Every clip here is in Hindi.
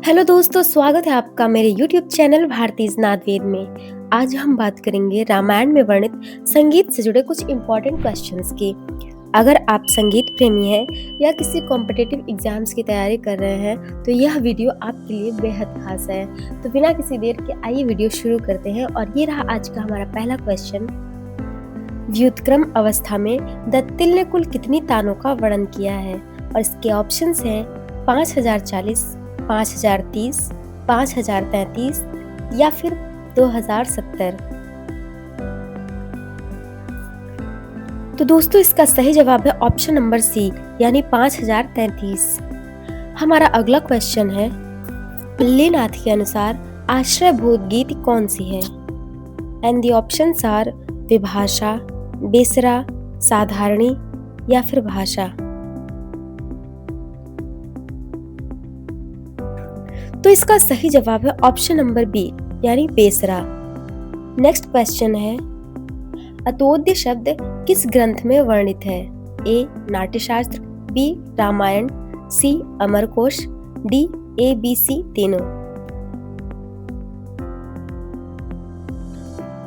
हेलो दोस्तों, स्वागत है आपका मेरे YouTube चैनल भारतीय नाद वेद में। आज हम बात करेंगे रामायण में वर्णित संगीत से जुड़े कुछ इम्पोर्टेंट क्वेश्चंस की। अगर आप संगीत प्रेमी हैं या किसी कॉम्पिटिटिव एग्जाम्स की तैयारी कर रहे हैं तो यह वीडियो आपके लिए बेहद खास है। तो बिना किसी देर के आइए वीडियो शुरू करते हैं। और ये रहा आज का हमारा पहला क्वेश्चन। व्युत्क्रम अवस्था में दत्तिल ने कुल कितनी तानों का वर्णन किया है? और इसके ऑप्शंस हैं 5040, 5030, 5033 या फिर 2070। तो दोस्तों इसका सही जवाब है ऑप्शन नंबर सी यानी 5033। हमारा अगला क्वेश्चन है, पिल्लीनाथ के अनुसार आश्रयभूत गीत कौन सी है? एंड द ऑप्शंस आर विभाषा, बेसरा, साधारणी या फिर भाषा। तो इसका सही जवाब है ऑप्शन नंबर बी यानी बेसरा। नेक्स्ट क्वेश्चन है, अतोद्य शब्द किस ग्रंथ में वर्णित है? A Natyashastra, B Ramayana, C Amarkosh, D A B C तीनों।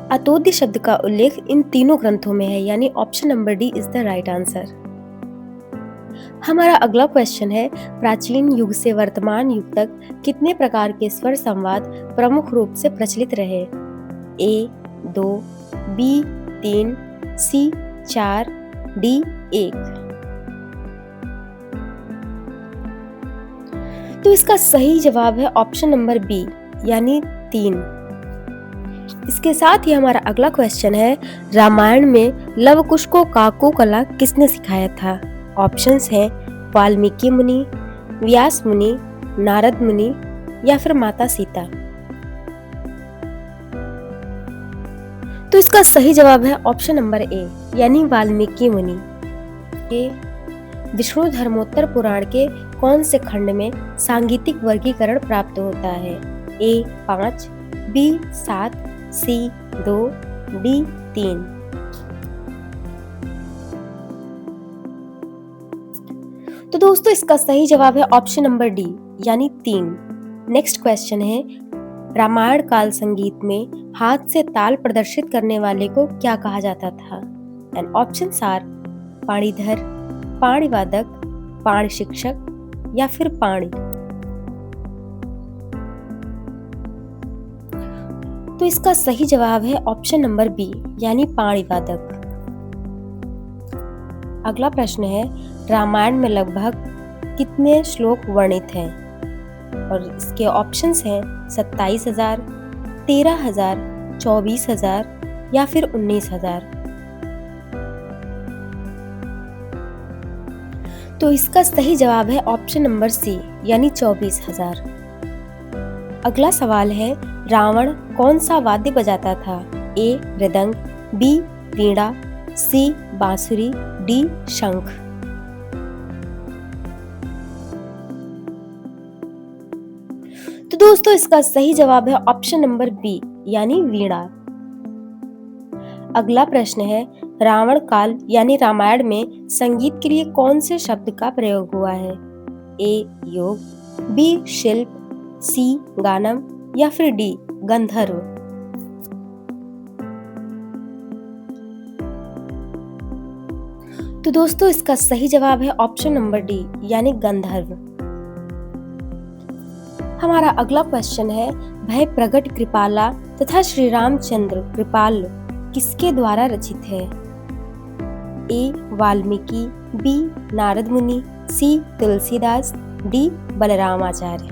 अतोद्य शब्द का उल्लेख इन तीनों ग्रंथों में है यानी option number D is the right answer. हमारा अगला क्वेश्चन है, प्राचीन युग से वर्तमान युग तक कितने प्रकार के स्वर संवाद प्रमुख रूप से प्रचलित रहे? ए 2, बी 3, सी 4, डी 1। तो इसका सही जवाब है ऑप्शन नंबर बी यानी 3। इसके साथ ही हमारा अगला क्वेश्चन है, रामायण में लव कुश को काको कला किसने सिखाया था? ऑप्शंस हैं वाल्मीकि मुनि, व्यास मुनि, नारद मुनि या फिर माता सीता। तो इसका सही जवाब है ऑप्शन नंबर ए यानी वाल्मीकि मुनि। ये विष्णु धर्मोत्तर पुराण के कौन से खंड में सांगीतिक वर्गीकरण प्राप्त होता है? ए 5, बी 7, सी 2, डी 3। तो दोस्तों इसका सही जवाब है ऑप्शन नंबर डी यानी 3। नेक्स्ट क्वेश्चन है, रामायण काल संगीत में हाथ से ताल प्रदर्शित करने वाले को क्या कहा जाता था? एंड ऑप्शंस आर पाणिधर, पाणिवादक, पाण शिक्षक या फिर पाणी। तो इसका सही जवाब है ऑप्शन नंबर बी यानी पाणिवादक। अगला प्रश्न है, रामायण में लगभग कितने श्लोक वर्णित हैं? और इसके ऑप्शंस हैं 27,000, 13,000, 24,000 या फिर 19,000। तो इसका सही जवाब है ऑप्शन नंबर सी यानी 24,000। अगला सवाल है, रावण कौन सा वाद्य बजाता था? ए मृदंग, बी वीणा, सी बांसुरी, डी शंख। तो दोस्तों इसका सही जवाब है ऑप्शन नंबर बी यानी वीणा। अगला प्रश्न है, रावण काल यानी रामायण में संगीत के लिए कौन से शब्द का प्रयोग हुआ है? ए योग, बी शिल्प, सी गानम या फिर डी गंधर्व। तो दोस्तों इसका सही जवाब है ऑप्शन नंबर डी यानी गंधर्व। हमारा अगला क्वेश्चन है, भय प्रगट कृपाला तथा श्री रामचंद्र कृपाल किसके द्वारा रचित है? ए वाल्मीकि, बी नारद मुनि, सी तुलसीदास, डी बलरामाचार्य।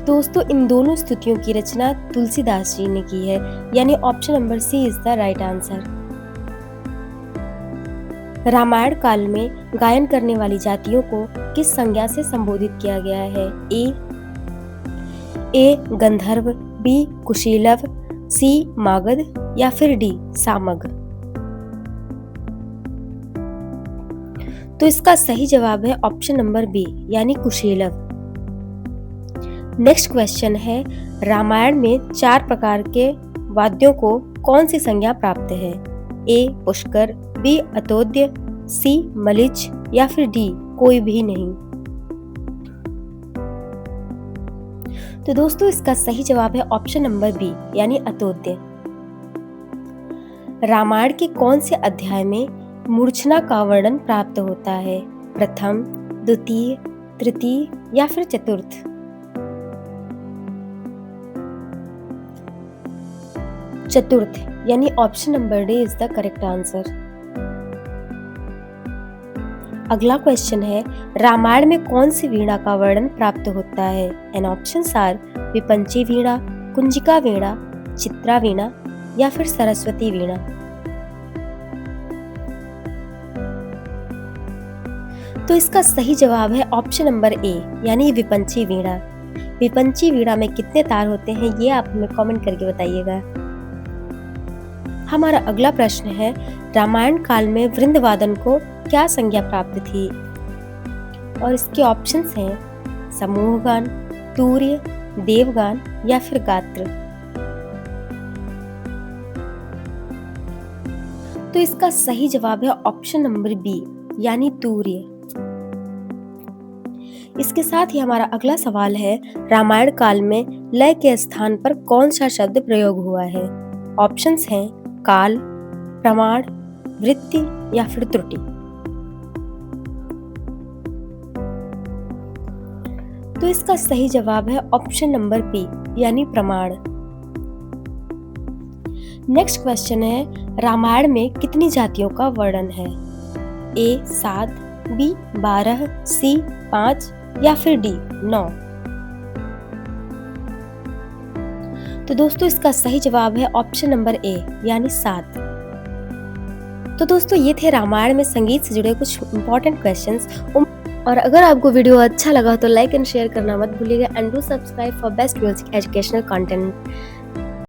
दोस्तों इन दोनों स्तुतियों की रचना तुलसीदास जी ने की है यानी option number C is the right answer. Ramayana काल में गायन करने वाली जातियों को किस संज्ञा से संबोधित किया गया है? ए गंधर्व, बी कुशीलव, सी मागध या फिर डी सामग। तो इसका सही जवाब है ऑप्शन नंबर बी यानी कुशीलव। नेक्स्ट क्वेश्चन है, रामायण में 4 प्रकार के वाद्यों को कौन सी संज्ञा प्राप्त है? ए पुष्कर, बी अतोद्य, सी मलिच या फिर डी कोई भी नहीं। तो दोस्तों इसका सही जवाब है ऑप्शन नंबर बी यानी अतोद्य। रामायण के कौन से अध्याय में मूर्छना का वर्णन प्राप्त होता है? प्रथम, द्वितीय, तृतीय या फिर चतुर्थ? चतुर्थ यानी option number D is the correct answer. अगला क्वेश्चन है, रामायण में कौन सी वीणा का वर्णन प्राप्त होता है? एन ऑप्शंस आर विपंची वीणा, कुंजिका वीणा, चित्रा वीणा या फिर सरस्वती वीणा। तो इसका सही जवाब है ऑप्शन नंबर ए यानी विपंची वीणा। विपंची वीणा में कितने तार होते हैं ये आप हमें कमेंट करके बताइएगा। हमारा अगला प्रश्न है, रामायण काल में वृंदवादन को क्या संज्ञा प्राप्त थी? और इसके ऑप्शंस हैं समूह गान, तूर्य, देवगान या फिर गात्र। तो इसका सही जवाब है ऑप्शन नंबर बी यानी तूर्य। इसके साथ ही हमारा अगला सवाल है, रामायण काल में लय के स्थान पर कौन सा शब्द प्रयोग हुआ है? ऑप्शंस हैं काल, प्रमाण, वृत्ति या फिर त्रुटि। तो इसका सही जवाब है ऑप्शन नंबर बी यानी प्रमाण। नेक्स्ट क्वेश्चन है, रामायण में कितनी जातियों का वर्णन है? ए 7, बी 12, सी 5 या फिर डी 9। तो दोस्तों इसका सही जवाब है ऑप्शन नंबर ए यानी 7। तो दोस्तों ये थे रामायण में संगीत से जुड़े कुछ इंपॉर्टेंट क्वेश्चंस। और अगर आपको वीडियो अच्छा लगा तो लाइक एंड शेयर करना मत भूलिएगा and do subscribe for best music educational content.